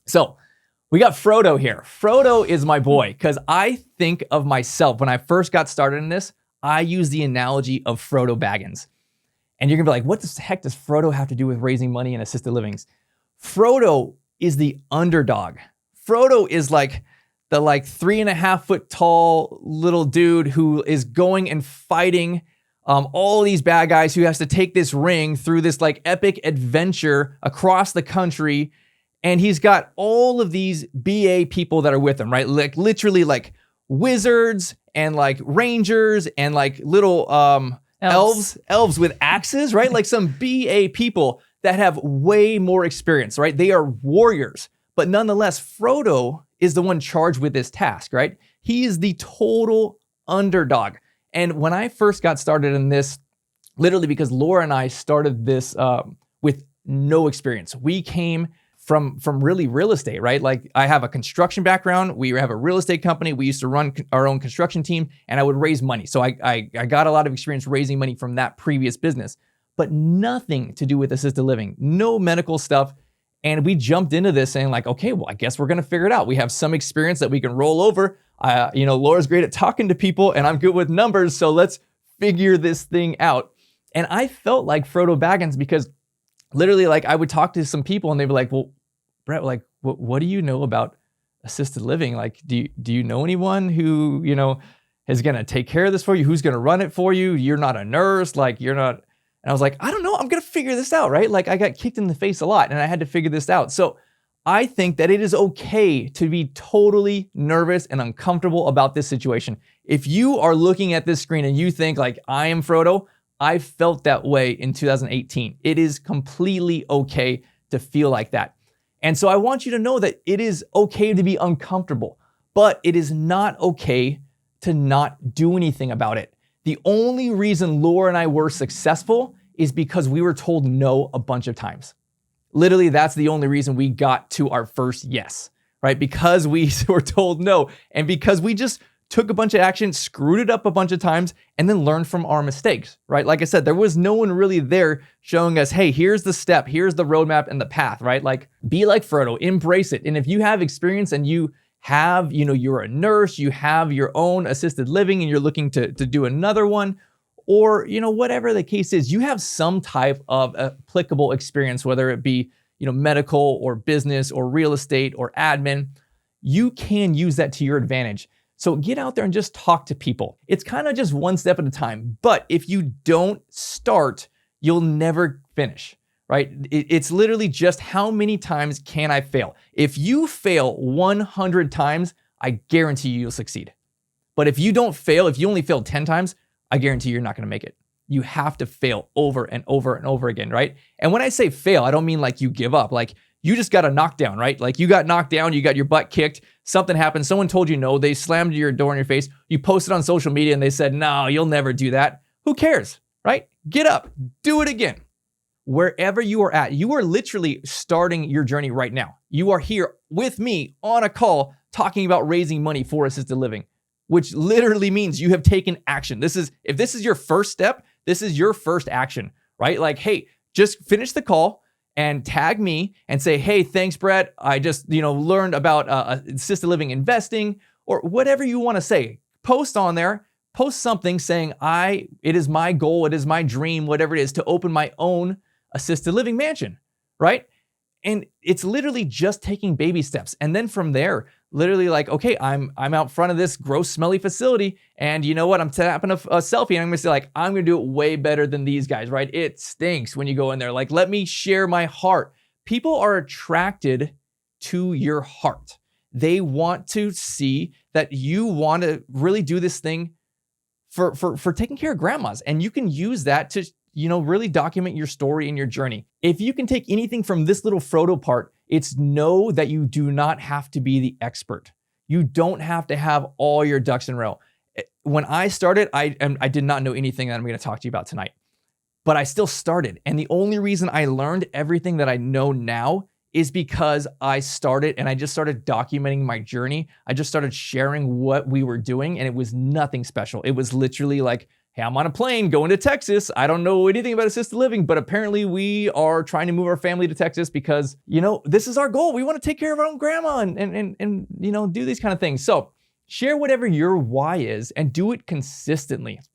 So we got Frodo here. Frodo is my boy because I think of myself when I first got started in this, I use the analogy of Frodo Baggins. And you're gonna be like, what the heck does Frodo have to do with raising money and assisted livings? Frodo is the underdog. Frodo is like the 3.5 foot tall little dude who is going and fighting all these bad guys, who has to take this ring through this epic adventure across the country. And he's got all of these BA people that are with him, right? Literally wizards and rangers and little elves with axes, right? Like some BA people that have way more experience, right? They are warriors, but nonetheless, Frodo is the one charged with this task, right? He is the total underdog. And when I first got started in this, literally because Laura and I started this with no experience. We came from really real estate, right? Like I have a construction background. We have a real estate company. We used to run our own construction team, and I would raise money. So I got a lot of experience raising money from that previous business, but nothing to do with assisted living, no medical stuff. And we jumped into this saying okay, well, I guess we're going to figure it out. We have some experience that we can roll over. Laura's great at talking to people and I'm good with numbers. So let's figure this thing out. And I felt like Frodo Baggins because literally I would talk to some people and they'd be like, well, Brett, what do you know about assisted living? Do you know anyone who, is going to take care of this for you? Who's going to run it for you? You're not a nurse. You're not. And I was like, I don't know. I'm going to figure this out, right? I got kicked in the face a lot and I had to figure this out. So I think that it is okay to be totally nervous and uncomfortable about this situation. If you are looking at this screen and you think I am Frodo, I felt that way in 2018. It is completely okay to feel like that. And so I want you to know that it is okay to be uncomfortable, but it is not okay to not do anything about it. The only reason Laura and I were successful is because we were told no a bunch of times. Literally, that's the only reason we got to our first yes, right? Because we were told no, and because we just took a bunch of action, screwed it up a bunch of times, and then learned from our mistakes, right? Like I said, there was no one really there showing us, hey, here's the step, here's the roadmap and the path, right? Be like Frodo, embrace it. And if you have experience and you have, you're a nurse, you have your own assisted living and you're looking to do another one, or, whatever the case is, you have some type of applicable experience, whether it be, medical or business or real estate or admin, you can use that to your advantage. So get out there and just talk to people. It's kind of just one step at a time. But if you don't start, you'll never finish, right? It's literally just how many times can I fail? If you fail 100 times, I guarantee you'll succeed. But if you don't fail, if you only fail 10 times, I guarantee you're not going to make it. You have to fail over and over and over again, right? And when I say fail, I don't mean you give up. You just got a knockdown, right? You got knocked down, you got your butt kicked, something happened, someone told you no, they slammed your door in your face, you posted on social media and they said, no, you'll never do that. Who cares, right? Get up, do it again. Wherever you are at, you are literally starting your journey right now. You are here with me on a call talking about raising money for assisted living, which literally means you have taken action. If this is your first step, this is your first action, right? Hey, just finish the call and tag me and say, hey, thanks, Brett. I just, learned about assisted living investing or whatever you want to say. Post on there, post something saying, it is my goal, it is my dream, whatever it is, to open my own assisted living mansion, right? And it's literally just taking baby steps. And then from there, literally okay, I'm out front of this gross, smelly facility. And you know what? I'm tapping a selfie and I'm going to say I'm going to do it way better than these guys, right? It stinks when you go in there. Let me share my heart. People are attracted to your heart. They want to see that you want to really do this thing for taking care of grandmas. And you can use that to really document your story and your journey. If you can take anything from this little Frodo part, it's know that you do not have to be the expert. You don't have to have all your ducks in a row. When I started, I did not know anything that I'm going to talk to you about tonight, but I still started. And the only reason I learned everything that I know now is because I started and I just started documenting my journey. I just started sharing what we were doing and it was nothing special. It was literally hey, I'm on a plane going to Texas. I don't know anything about assisted living, but apparently we are trying to move our family to Texas because, this is our goal. We want to take care of our own grandma and do these kind of things. So share whatever your why is and do it consistently.